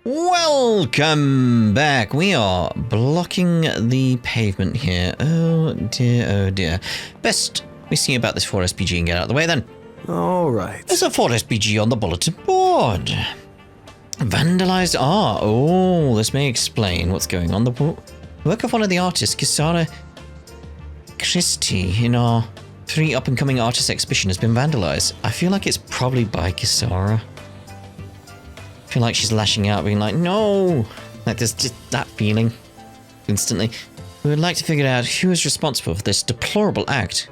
Welcome back. We are blocking the pavement here. Oh dear, oh dear. Best we see about this 4SPG and get out of the way then. Alright. There's a 4SPG on the bulletin board. Vandalized art. Oh, this may explain what's going on. The work of one of the artists, Kisara Christie, in our 3 up-and-coming artists exhibition has been vandalized. I feel like it's probably by Kisara. I feel like she's lashing out, being like, no! Like, there's just that feeling instantly. We would like to figure out who is responsible for this deplorable act,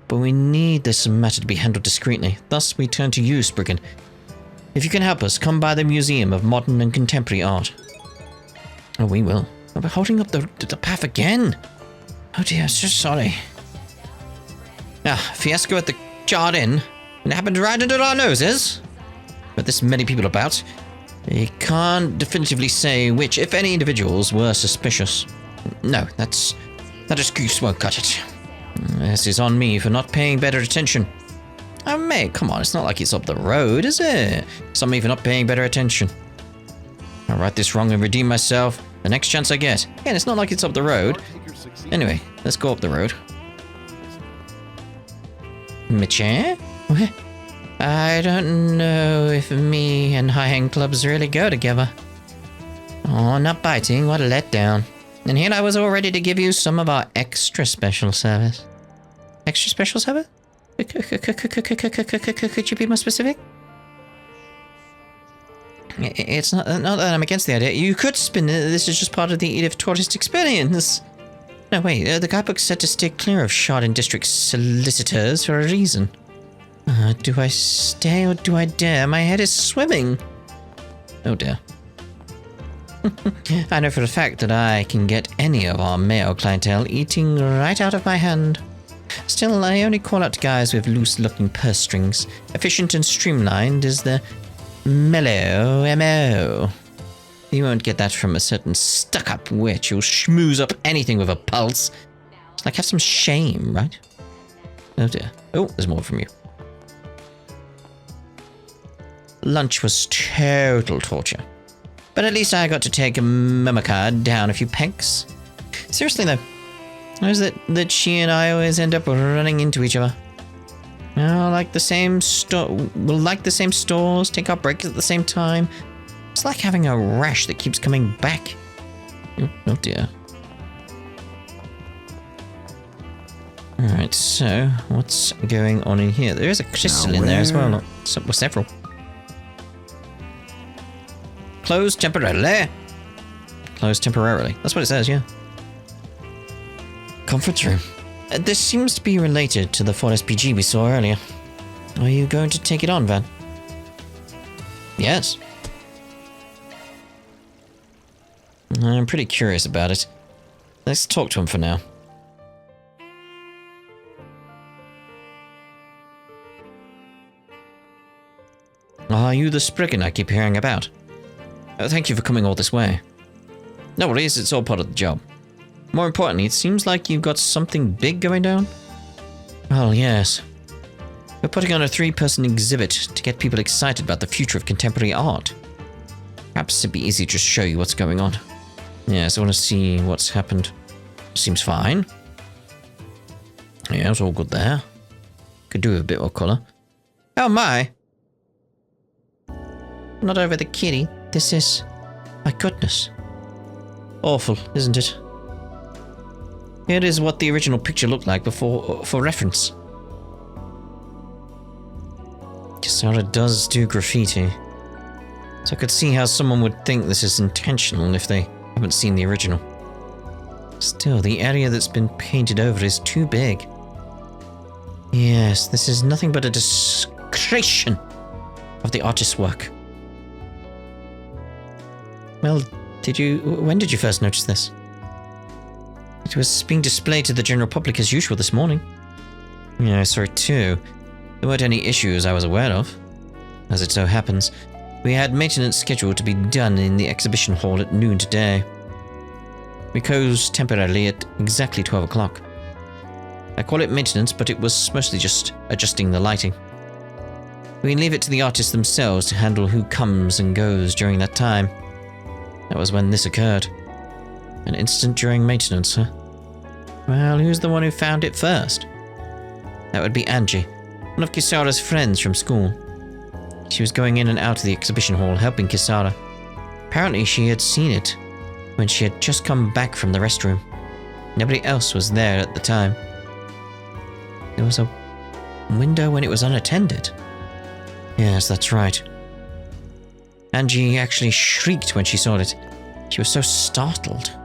but we need this matter to be handled discreetly. Thus, we turn to you, Spriggan. If you can help us, come by the Museum of Modern and Contemporary Art. Oh, we will. Oh, we're holding up the path again. Oh dear, so sorry. Fiasco at the Jardin. It happened right under our noses. With this many people about, you can't definitively say which, if any, individuals were suspicious. No, that excuse won't cut it. This is on me for not paying better attention. Oh mate, come on, it's not like it's up the road, is it? It's on me for not paying better attention. I'll right this wrong and redeem myself the next chance I get. Again, it's not like it's up the road. Anyway, let's go up the road. Miche? I don't know if me and high-end clubs really go together. Oh, not biting, what a letdown. And here I was all ready to give you some of our extra special service. Extra special service? Could you be more specific? It's not that I'm against the idea. You could spin it. This is just part of the Edith tourist experience. No, wait. The guidebook said to stay clear of Chardin District solicitors for a reason. Do I stay or do I dare? My head is swimming. Oh dear. I know for a fact that I can get any of our male clientele eating right out of my hand. Still, I only call out guys with loose-looking purse strings. Efficient and streamlined is the mellow MO. You won't get that from a certain stuck-up witch who'll schmooze up anything with a pulse. It's like, have some shame, right? Oh dear. Oh, there's more from you. Lunch was total torture. But at least I got to take Memacard down a few pegs. Seriously though, how is it that she and I always end up running into each other? We'll like the same stores, take our breaks at the same time. It's like having a rash that keeps coming back. Oh dear. Alright, so what's going on in here? There is a crystal in there as well. Well, several. Closed temporarily. Closed temporarily. That's what it says, yeah. Conference room. This seems to be related to the 4SPG we saw earlier. Are you going to take it on, Van? Yes. I'm pretty curious about it. Let's talk to him for now. Are you the Spriggan I keep hearing about? Thank you for coming all this way. No worries, it's all part of the job. More importantly, it seems like you've got something big going down? Well, yes. We're putting on a 3-person exhibit to get people excited about the future of contemporary art. Perhaps it'd be easy to just show you what's going on. Yes, I want to see what's happened. Seems fine. Yeah, it's all good there. Could do with a bit more colour. Oh my! Not over the kitty. This is... my goodness. Awful, isn't it? Here is what the original picture looked like before, for reference. Kisara does do graffiti. So I could see how someone would think this is intentional if they haven't seen the original. Still, the area that's been painted over is too big. Yes, this is nothing but a desecration of the artist's work. Well, when did you first notice this? It was being displayed to the general public as usual this morning. Yeah, I saw it too. There weren't any issues I was aware of. As it so happens, we had maintenance scheduled to be done in the exhibition hall at noon today. We closed temporarily at exactly 12 o'clock. I call it maintenance, but it was mostly just adjusting the lighting. We leave it to the artists themselves to handle who comes and goes during that time. That was when this occurred. An incident during maintenance, huh? Well, who's the one who found it first? That would be Angie, one of Kisara's friends from school. She was going in and out of the exhibition hall, helping Kisara. Apparently she had seen it when she had just come back from the restroom. Nobody else was there at the time. There was a window when it was unattended. Yes, that's right. Angie actually shrieked when she saw it. She was so startled.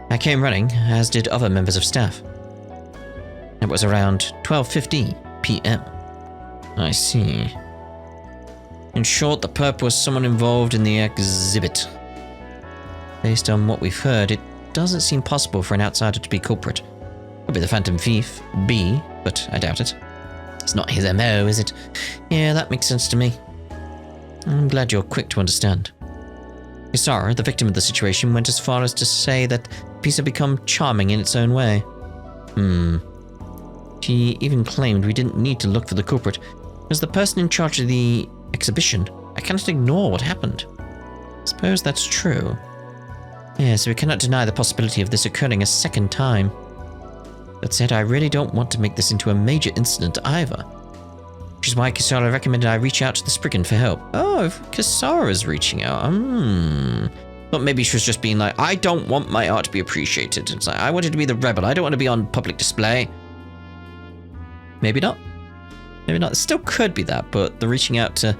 I came running, as did other members of staff. It was around 12:50 p.m. I see. In short, the perp was someone involved in the exhibit. Based on what we've heard, it doesn't seem possible for an outsider to be culprit. Could be the Phantom Thief, B, but I doubt it. It's not his MO, is it? Yeah, that makes sense to me. I'm glad you're quick to understand. Kisara, the victim of the situation, went as far as to say that the piece had become charming in its own way. She even claimed we didn't need to look for the culprit. As the person in charge of the exhibition, I cannot ignore what happened. I suppose that's true. Yes, we cannot deny the possibility of this occurring a second time. That said, I really don't want to make this into a major incident either. Which is why Kisara recommended I reach out to the Spriggan for help. Oh, if Kisara's reaching out, Thought maybe she was just being like, I don't want my art to be appreciated. It's like, I wanted to be the rebel. I don't want to be on public display. Maybe not. Maybe not. It still could be that, but the reaching out to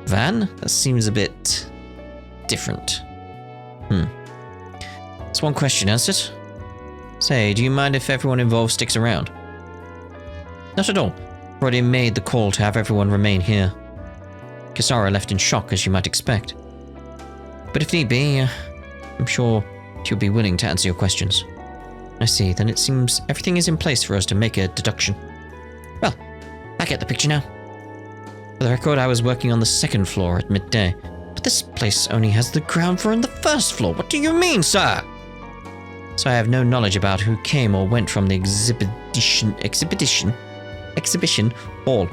Van, that seems a bit different. That's one question answered. Say, do you mind if everyone involved sticks around? Not at all. I've already made the call to have everyone remain here. Kisara left in shock, as you might expect. But if need be, I'm sure she'll be willing to answer your questions. I see, then it seems everything is in place for us to make a deduction. Well, I get the picture now. For the record, I was working on the second floor at midday, but this place only has the ground floor and the first floor. What do you mean, sir? So I have no knowledge about who came or went from the exhibition hall.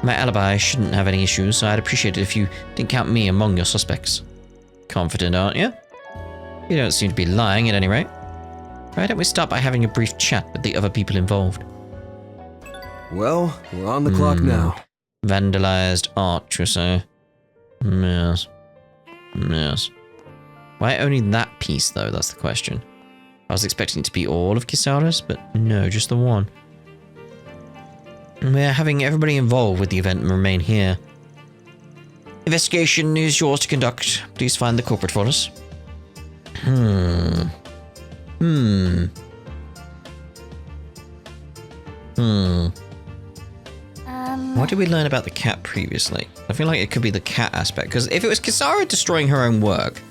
My alibi shouldn't have any issues, so I'd appreciate it if you didn't count me among your suspects. Confident, aren't you? You don't seem to be lying at any rate. Why don't we start by having a brief chat with the other people involved? Well, we're on the clock now. Vandalized art, you say? Yes. Yes. Why only that piece, though? That's the question. I was expecting it to be all of Kisara's, but no, just the one. We're having everybody involved with the event remain here. Investigation is yours to conduct. Please find the culprit for us. What did we learn about the cat previously? I feel like it could be the cat aspect, because if it was Kisara destroying her own work,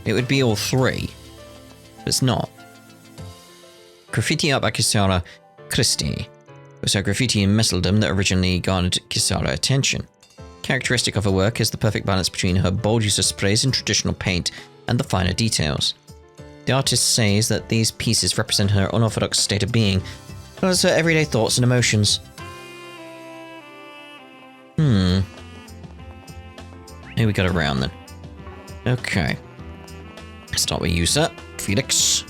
it would be all three. But it's not. Graffiti art by Kisara Christie. It was her graffiti in Messeldom that originally garnered Kisara attention. Characteristic of her work is the perfect balance between her bold use of sprays and traditional paint and the finer details. The artist says that these pieces represent her unorthodox state of being, as well as her everyday thoughts and emotions. Here we got around then. Okay. Start with you, sir. Felix.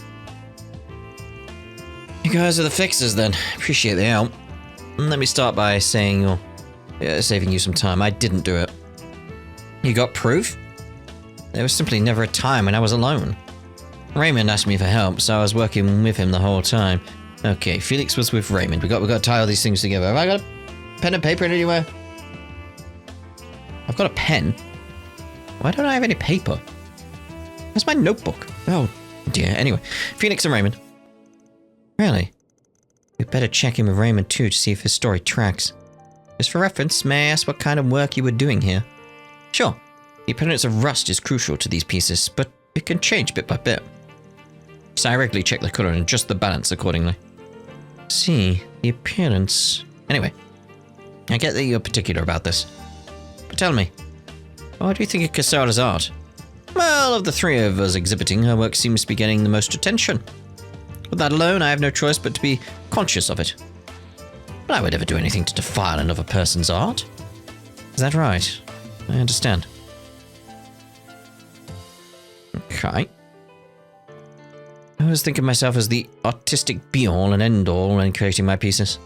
You guys are the fixers then. Appreciate the help. Let me start by saying you're saving you some time. I didn't do it. You got proof? There was simply never a time when I was alone. Raymond asked me for help, so I was working with him the whole time. Okay, Felix was with Raymond. We got to tie all these things together. Have I got a pen and paper anywhere? I've got a pen. Why don't I have any paper? Where's my notebook? Oh dear. Anyway, Felix and Raymond. Really? We'd better check in with Raymond too to see if his story tracks. Just for reference, may I ask what kind of work you were doing here? Sure. The appearance of rust is crucial to these pieces, but it can change bit by bit. So I regularly check the colour and adjust the balance accordingly. See, the appearance... Anyway, I get that you're particular about this. But tell me, what do you think of Kisara's art? Well, of the three of us exhibiting, her work seems to be getting the most attention. With that alone, I have no choice but to be conscious of it. But I would never do anything to defile another person's art. Is that right? I understand. Okay. I was thinking of myself as the artistic be-all and end-all when creating my pieces.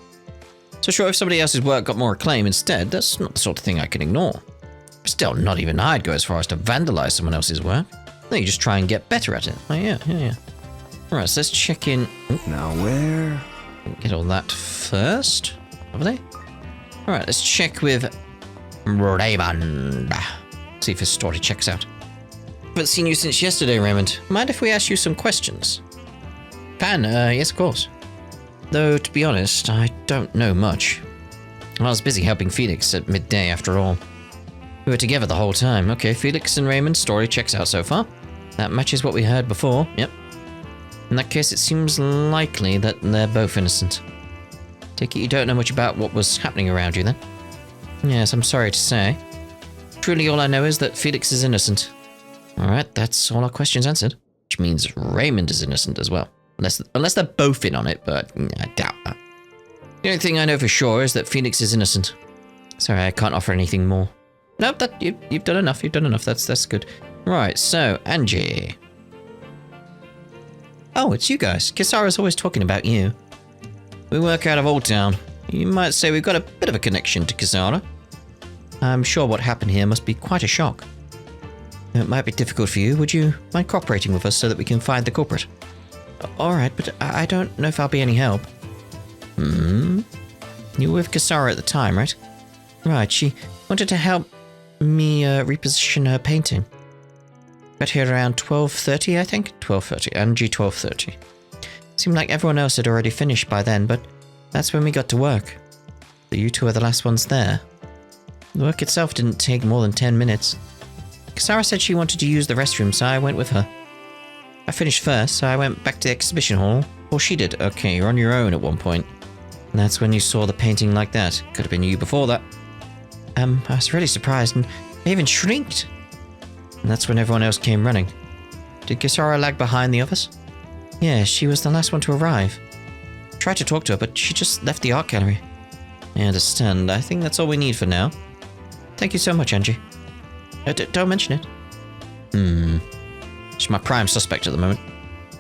So sure, if somebody else's work got more acclaim instead, that's not the sort of thing I can ignore. Still, not even I'd go as far as to vandalize someone else's work. No, you just try and get better at it. Oh, yeah. Alright, so let's check in. Ooh. Now where? Get all that first. Lovely. Alright, let's check with Raymond. See if his story checks out. Haven't seen you since yesterday, Raymond. Mind if we ask you some questions? Pan, yes, of course. Though, to be honest, I don't know much. I was busy helping Felix at midday, after all. We were together the whole time. Okay, Felix and Raymond's story checks out so far. That matches what we heard before, yep. In that case, it seems likely that they're both innocent. Take it you don't know much about what was happening around you, then? Yes, I'm sorry to say. Truly all I know is that Felix is innocent. Alright, that's all our questions answered. Which means Raymond is innocent as well. Unless they're both in on it, but I doubt that. The only thing I know for sure is that Felix is innocent. Sorry, I can't offer anything more. No, you've done enough, that's good. Right, so, Angie. Oh, it's you guys. Kisara's always talking about you. We work out of Old Town. You might say we've got a bit of a connection to Kisara. I'm sure what happened here must be quite a shock. It might be difficult for you. Would you mind cooperating with us so that we can find the culprit? Alright, but I don't know if I'll be any help. You were with Kisara at the time, right? Right, she wanted to help me reposition her painting. Got here around 12:30, I think? 12:30, Angie 12:30. Seemed like everyone else had already finished by then, but that's when we got to work. But you two are the last ones there. The work itself didn't take more than 10 minutes. Kisara said she wanted to use the restroom, so I went with her. I finished first, so I went back to the exhibition hall. Or she did. Okay, you're on your own at one point. And that's when you saw the painting like that. Could have been you before that. I was really surprised, and I even shrieked. And that's when everyone else came running. Did Kisara lag behind the others? Yeah, she was the last one to arrive. Tried to talk to her, but she just left the art gallery. I understand. I think that's all we need for now. Thank you so much, Angie. Don't mention it. She's my prime suspect at the moment.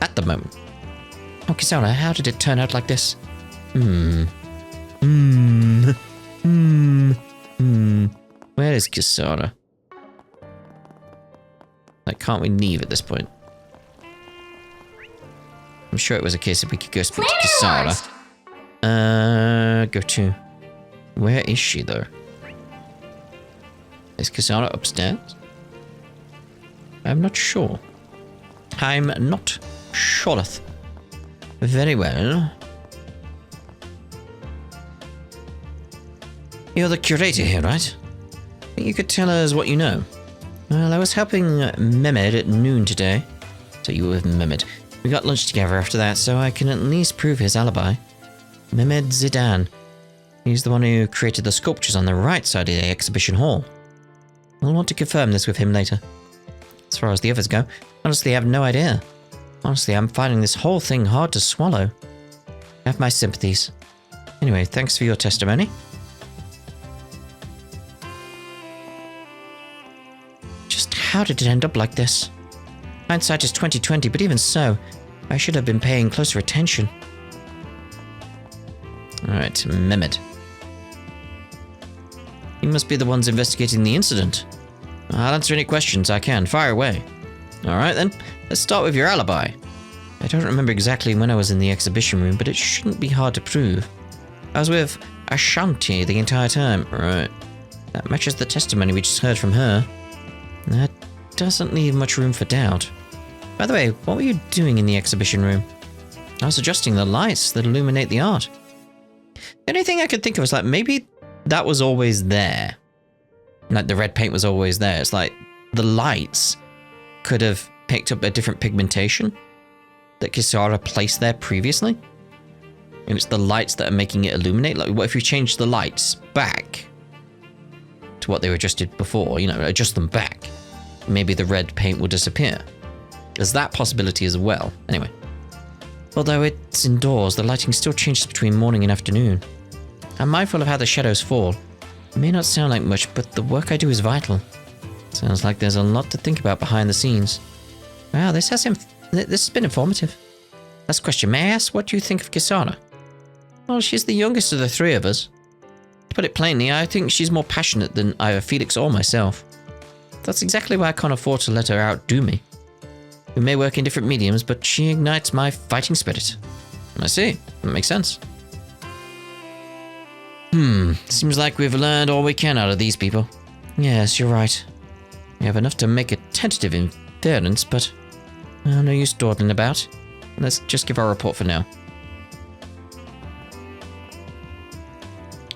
Oh, Kisara, how did it turn out like this? Where is Kisara? Like, can't we leave at this point? I'm sure it was a case that we could go speak to Kisara. Go to... Where is she, though? Is Kisara upstairs? I'm not sure. I'm not sure. Very well. You're the curator here, right? Think you could tell us what you know? Well, I was helping Mehmed at noon today. So you were with Mehmed. We got lunch together after that, so I can at least prove his alibi. Mehmed Zidane. He's the one who created the sculptures on the right side of the exhibition hall. I'll want to confirm this with him later. As far as the others go, honestly, I have no idea. Honestly, I'm finding this whole thing hard to swallow. I have my sympathies. Anyway, thanks for your testimony. Just how did it end up like this? Hindsight is 20/20, but even so, I should have been paying closer attention. Alright, Mehmed. You must be the ones investigating the incident. I'll answer any questions I can. Fire away. Alright then, let's start with your alibi. I don't remember exactly when I was in the exhibition room, but it shouldn't be hard to prove. I was with Ashanti the entire time. Right. That matches the testimony we just heard from her. That doesn't leave much room for doubt. By the way, what were you doing in the exhibition room? I was adjusting the lights that illuminate the art. The only thing I could think of was like, maybe that was always there. Like the red paint was always there. It's like the lights could have picked up a different pigmentation that Kisara placed there previously. And it's the lights that are making it illuminate. Like, what if you change the lights back to what they were adjusted before? You know, adjust them back. Maybe the red paint will disappear. There's that possibility as well. Anyway. Although it's indoors, the lighting still changes between morning and afternoon. I'm mindful of how the shadows fall. It may not sound like much, but the work I do is vital. Sounds like there's a lot to think about behind the scenes. Wow, this has been informative. Last question, may I ask what you think of Kisara? Well, she's the youngest of the three of us. To put it plainly, I think she's more passionate than either Felix or myself. That's exactly why I can't afford to let her outdo me. We may work in different mediums, but she ignites my fighting spirit. I see. That makes sense. Seems like we've learned all we can out of these people. Yes, you're right. We have enough to make a tentative inference, but no use dawdling about. Let's just give our report for now.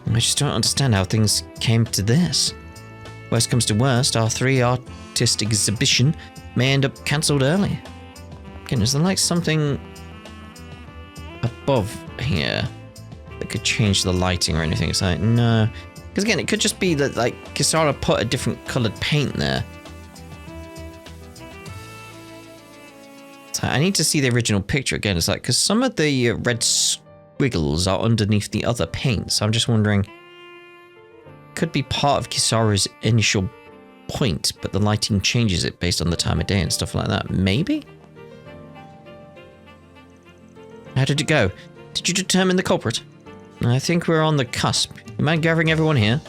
I just don't understand how things came to this. Worst comes to worst, our 3-artist exhibition may end up cancelled early. Again, is there like something above here that could change the lighting or anything? It's like, no. Because again, it could just be that like Kisara put a different coloured paint there. So I need to see the original picture again. It's like, because some of the red squiggles are underneath the other paint. So I'm just wondering, could be part of Kisara's initial point, but the lighting changes it based on the time of day and stuff like that. Maybe? How did it go? Did you determine the culprit? I think we're on the cusp. You mind gathering everyone here?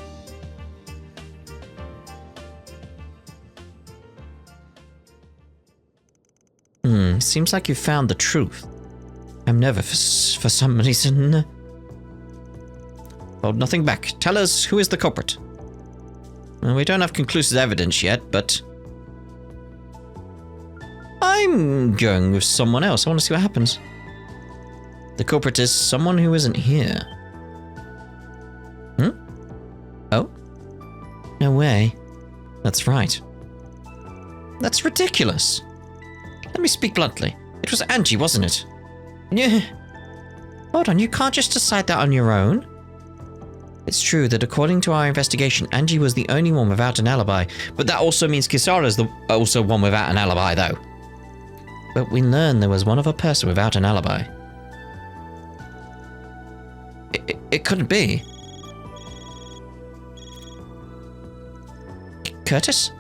Seems like you found the truth. I'm nervous for some reason. Hold nothing back. Tell us, who is the culprit? Well, we don't have conclusive evidence yet, but I'm going with someone else. I want to see what happens. The culprit is someone who isn't here. Oh? No way. That's right. That's ridiculous. Let me speak bluntly. It was Angie, wasn't it? Yeah. Hold on, you can't just decide that on your own. It's true that according to our investigation, Angie was the only one without an alibi, but that also means Kisara's also one without an alibi, though. But we learned there was one other person without an alibi. It couldn't be. Curtis?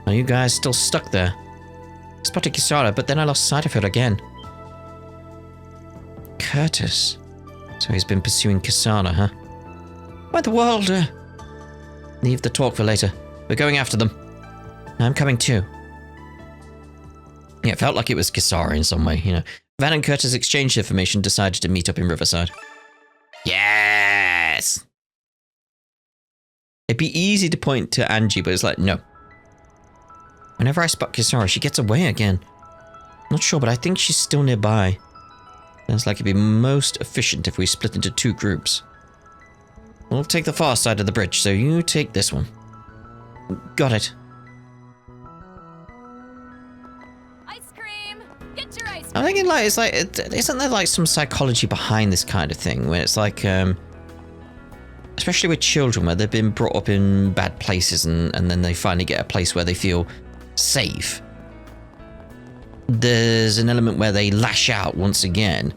Are you guys still stuck there? I spotted Kisara, but then I lost sight of her again. Curtis? So he's been pursuing Kisara, huh? What the world? Leave the talk for later. We're going after them. I'm coming too. Yeah, it felt like it was Kisara in some way, you know. Van and Curtis exchanged information, decided to meet up in Riverside. Yes! It'd be easy to point to Angie, but it's like, no. Whenever I spot Kisara, she gets away again. Not sure, but I think she's still nearby. Sounds like it'd be most efficient if we split into 2 groups. We'll take the far side of the bridge, so you take this one. Got it. Ice cream! Get your ice cream! I'm thinking like, it's like, isn't there like some psychology behind this kind of thing? Where it's like, especially with children, where they've been brought up in bad places and then they finally get a place where they feel safe. There's an element where they lash out once again.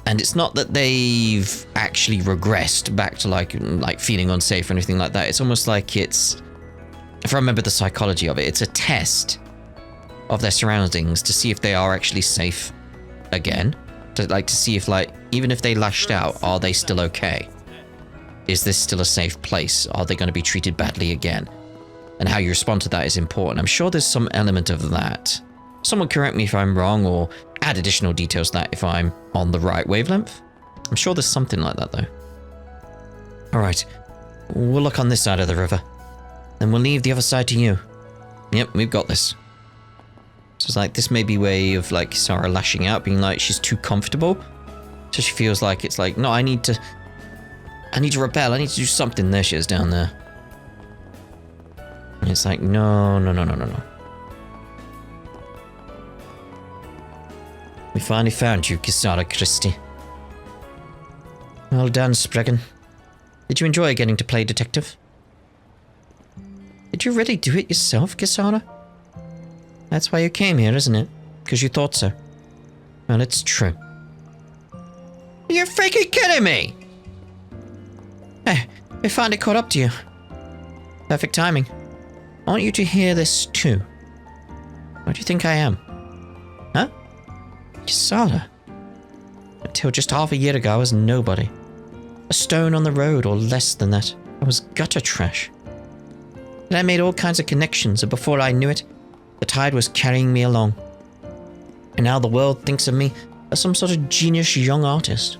And it's not that they've actually regressed back to like feeling unsafe or anything like that. It's almost like it's, if I remember the psychology of it, it's a test of their surroundings to see if they are actually safe again. To see if even if they lashed out, are they still okay? Is this still a safe place? Are they going to be treated badly again? And how you respond to that is important. I'm sure there's some element of that. Someone correct me if I'm wrong or add additional details to that if I'm on the right wavelength. I'm sure there's something like that though. Alright, we'll look on this side of the river. Then we'll leave the other side to you. Yep, we've got this. So it's like, this may be a way of like Sarah lashing out, being like she's too comfortable. So she feels like it's like, no, I need to rebel, I need to do something. There she is down there. And it's like, no. We finally found you, Kisara Christie. Well done, Spriggan. Did you enjoy getting to play detective? Did you really do it yourself, Kisara? That's why you came here, isn't it? Because you thought so. Well, it's true. You're freaking kidding me! Hey, we finally caught up to you. Perfect timing. I want you to hear this too. What do you think I am? Huh? Kisara. Until just half a year ago, I was nobody. A stone on the road, or less than that. I was gutter trash. And I made all kinds of connections, and before I knew it, the tide was carrying me along. And now the world thinks of me as some sort of genius young artist.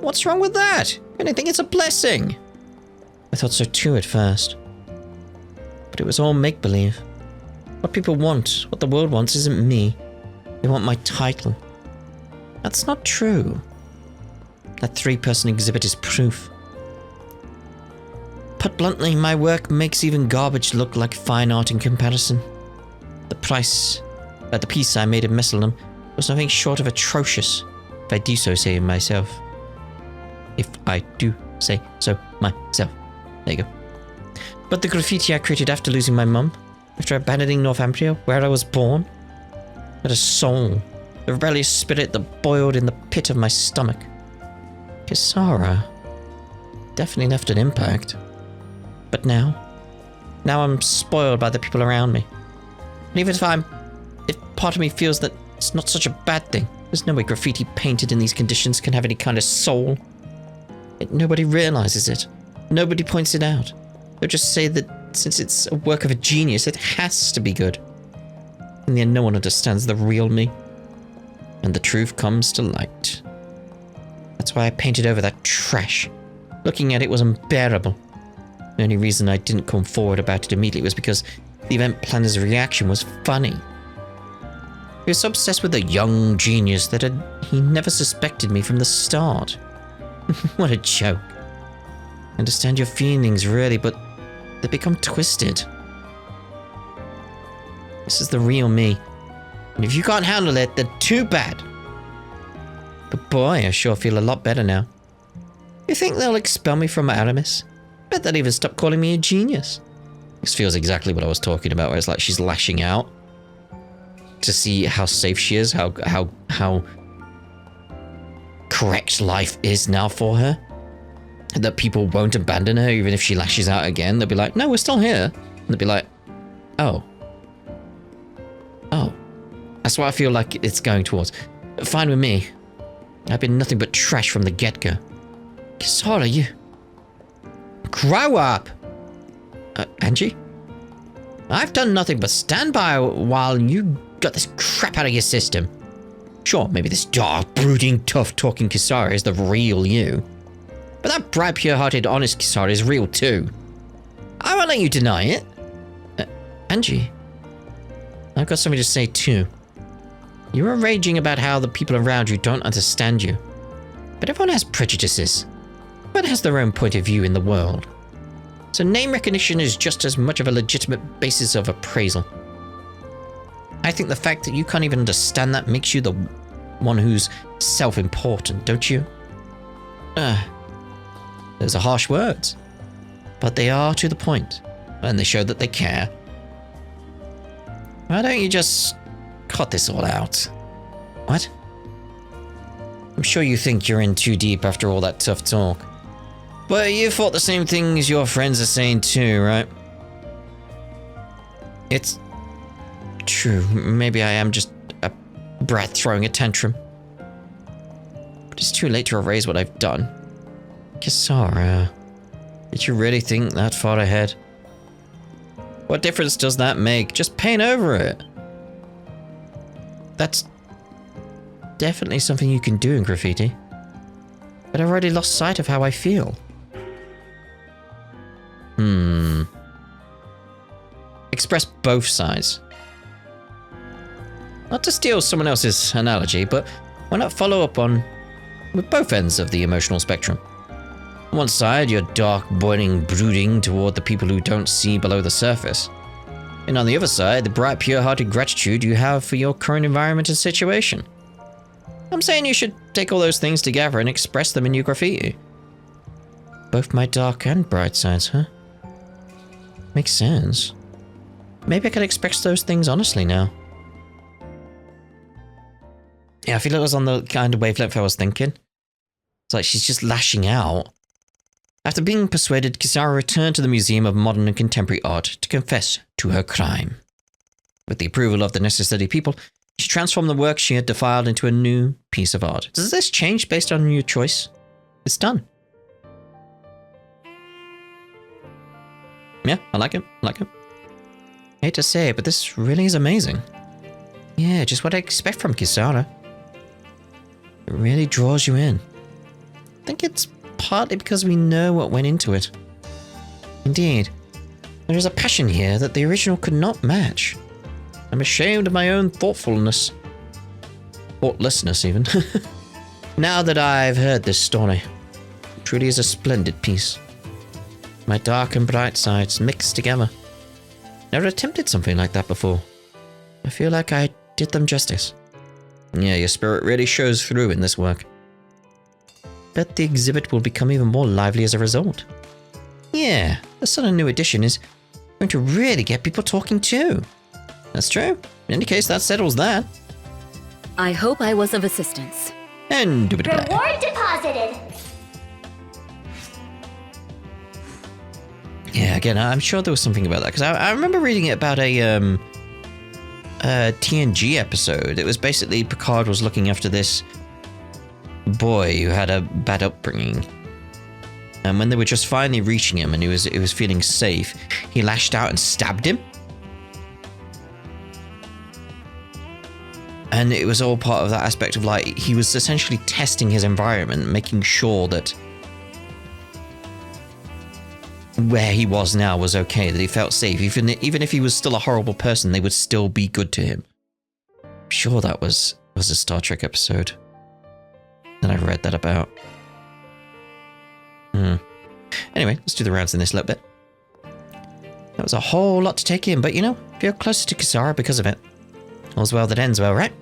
What's wrong with that? I think it's a blessing. I thought so too at first. But it was all make-believe. What people want, what the world wants, isn't me. They want my title. That's not true. That 3-person exhibit is proof. Put bluntly, my work makes even garbage look like fine art in comparison. The piece I made in Messalem was nothing short of atrocious, if I do so say myself. If I do say so myself. There you go. But the graffiti I created after losing my mum, after abandoning Northumbria, where I was born, had a soul, a rebellious spirit that boiled in the pit of my stomach. Kisara definitely left an impact. But now I'm spoiled by the people around me. And even if part of me feels that it's not such a bad thing, there's no way graffiti painted in these conditions can have any kind of soul. Nobody realizes it. Nobody points it out. They'll just say that since it's a work of a genius, it has to be good. In the end, no one understands the real me. And the truth comes to light. That's why I painted over that trash. Looking at it was unbearable. The only reason I didn't come forward about it immediately was because the event planner's reaction was funny. He was so obsessed with a young genius that he never suspected me from the start. What a joke. I understand your feelings, really, but they become twisted. This is the real me. And if you can't handle it, then too bad. But boy, I sure feel a lot better now. You think they'll expel me from Aramis? Bet they'll even stop calling me a genius. This feels exactly what I was talking about, where it's like she's lashing out to see how safe she is, how correct life is now for her. That people won't abandon her even if she lashes out again. They'll be like, no, we're still here. And they'll be like, oh. Oh. That's what I feel like it's going towards. Fine with me. I've been nothing but trash from the get-go. Kisara, you... Grow up! Angie? I've done nothing but stand by while you got this crap out of your system. Sure, maybe this dark, brooding, tough-talking Kisara is the real you. But that bright, pure-hearted, honest Kisara is real too. I won't let you deny it. Angie, I've got something to say too. You were raging about how the people around you don't understand you. But everyone has prejudices. Everyone has their own point of view in the world. So name recognition is just as much of a legitimate basis of appraisal. I think the fact that you can't even understand that makes you the one who's self-important, don't you? Those are harsh words. But they are to the point, and they show that they care. Why don't you just cut this all out? What? I'm sure you think you're in too deep after all that tough talk. But you thought the same things your friends are saying too, right? It's true. Maybe I am just a brat throwing a tantrum. But it's too late to erase what I've done. Kisara, did you really think that far ahead? What difference does that make? Just paint over it. That's definitely something you can do in graffiti. But I've already lost sight of how I feel. Express both sides. Not to steal someone else's analogy, but why not follow up with both ends of the emotional spectrum? On one side, you're dark, boiling, brooding toward the people who don't see below the surface. And on the other side, the bright, pure-hearted gratitude you have for your current environment and situation. I'm saying you should take all those things together and express them in your graffiti. Both my dark and bright sides, huh? Makes sense. Maybe I could express those things honestly now. Yeah, I feel it was on the kind of wavelength I was thinking. It's like she's just lashing out After being persuaded, Kisara returned to the Museum of Modern and Contemporary Art to confess to her crime. With the approval of the necessary people, she transformed the work she had defiled into a new piece of art. Does this change based on your choice? It's done. Yeah, I like it. Hate to say it, but this really is amazing. Yeah, just what I expect from Kisara. It really draws you in. I think it's partly because we know what went into it. Indeed, there is a passion here that the original could not match. I'm ashamed of my own thoughtfulness. Thoughtlessness, even. Now that I've heard this story, it truly is a splendid piece. My dark and bright sides mixed together. Never attempted something like that before. I feel like I did them justice. Yeah, your spirit really shows through in this work. Bet the exhibit will become even more lively as a result. Yeah, the sudden new addition is going to really get people talking too. That's true. In any case, that settles that. I hope I was of assistance. And Reward deposited. yeah, again, I'm sure there was something about that because I remember reading it about a TNG episode. It was basically Picard was looking after this boy who had a bad upbringing, and when they were just finally reaching him and he was feeling safe, he lashed out and stabbed him. And it was all part of that aspect of like he was essentially testing his environment, making sure that where he was now was okay, that he felt safe. Even if he was still a horrible person, they would still be good to him. I'm sure that was a Star Trek episode that I read that about. Anyway, let's do the rounds in this a little bit. That was a whole lot to take in, but you know, feel closer to Kisara because of it. All's well that ends well, right?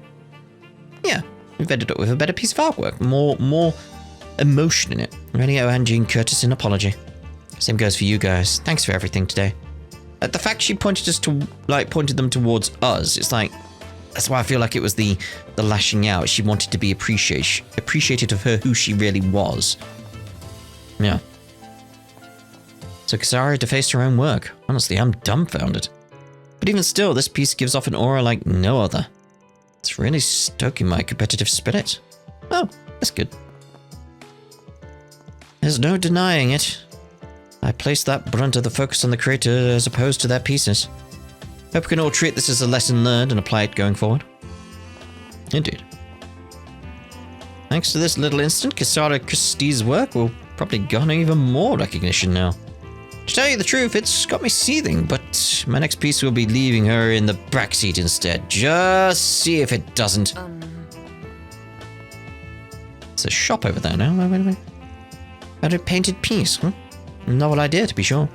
Yeah, we've ended up with a better piece of artwork, more emotion in it. Really owe Angie Curtis an apology. Same goes for you guys. Thanks for everything today. The fact she pointed them towards us, it's like, that's why I feel like it was the lashing out. She wanted to be appreciated of her who she really was. Yeah. So Kisara defaced her own work. Honestly, I'm dumbfounded. But even still, this piece gives off an aura like no other. It's really stoking my competitive spirit. Oh, that's good. There's no denying it. I placed that brunt of the focus on the creator as opposed to their pieces. Hope we can all treat this as a lesson learned and apply it going forward. Indeed. Thanks to this little incident, Kisara Christie's work will probably garner even more recognition now. To tell you the truth, it's got me seething, but my next piece will be leaving her in the backseat instead. Just see if it doesn't. It's a shop over there now. Wait. A painted piece, huh? Novel idea, to be sure.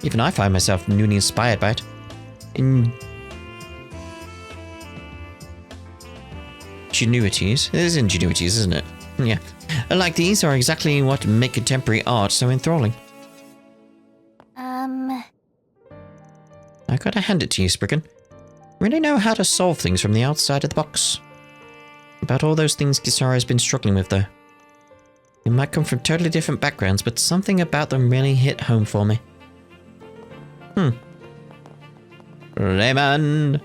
Even I find myself newly inspired by it. Ingenuities. There's ingenuities, isn't it? Yeah. Like these are exactly what make contemporary art so enthralling. I gotta hand it to you, Spriggan. Really know how to solve things from the outside of the box. About all those things Kisara has been struggling with, though. They might come from totally different backgrounds, but something about them really hit home for me. Raymond!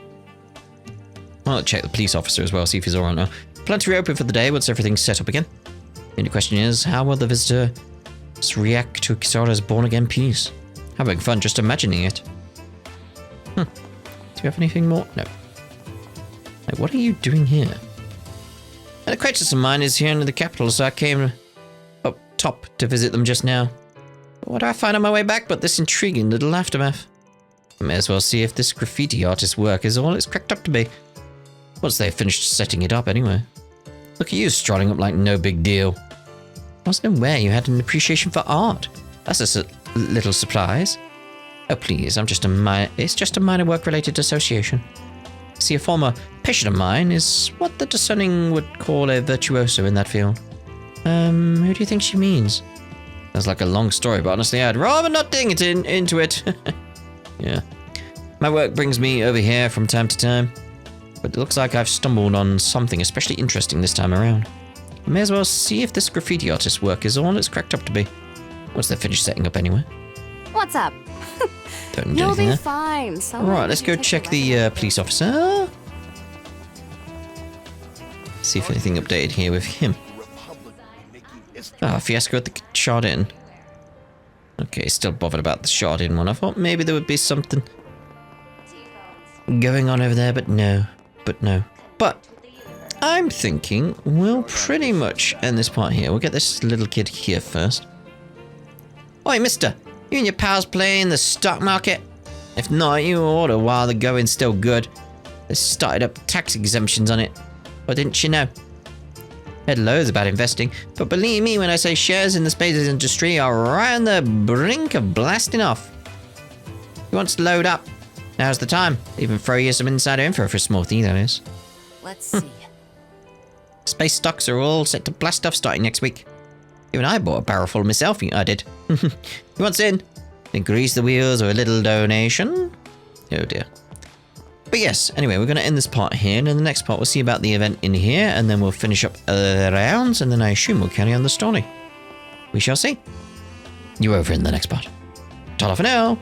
I'll check the police officer as well, see if he's alright now. Plan to reopen for the day once everything's set up again. The only question is, how will the visitor react to Kisara's born-again piece? Having fun just imagining it. Do you have anything more? No. Like, what are you doing here? An acquaintance of mine is here in the capital, so I came up top to visit them just now. But what do I find on my way back but this intriguing little aftermath? I may as well see if this graffiti artist's work is all it's cracked up to be. Once they've finished setting it up, anyway. Look at you strolling up like no big deal. I wasn't aware you had an appreciation for art. That's a little surprise. Oh please, it's just a minor work-related association. See, a former patient of mine is what the discerning would call a virtuoso in that field. Who do you think she means? That's like a long story, but honestly, I'd rather not dig into it. Yeah. My work brings me over here from time to time, but it looks like I've stumbled on something especially interesting this time around. I may as well see if this graffiti artist's work is all it's cracked up to be. Once they're finished setting up anyway. What's up? Don't do You'll anything be there. fine. Right, let's go check the police officer. See if anything updated here with him. Ah, fiasco at the shard-in. Okay, still bothered about the shard-in one. I thought maybe there would be something going on over there, but no. But I'm thinking we'll pretty much end this part here. We'll get this little kid here first. Oi, mister! You and your pals playing the stock market? If not, you oughta while the going's still good. They started up tax exemptions on it. Or didn't you know? Heard loads about investing, but believe me when I say shares in the spaces industry are right on the brink of blasting off. If you want to load up, now's the time. Even throw you some insider info for a small fee, that is. Let's see. Space stocks are all set to blast off starting next week. Even I bought a barrel full myself, I did. Who wants in? Then grease the wheels or a little donation? Oh dear. But yes, anyway, we're going to end this part here, and in the next part we'll see about the event in here, and then we'll finish up the rounds, and then I assume we'll carry on the story. We shall see. You over in the next part. Ta-ra for now!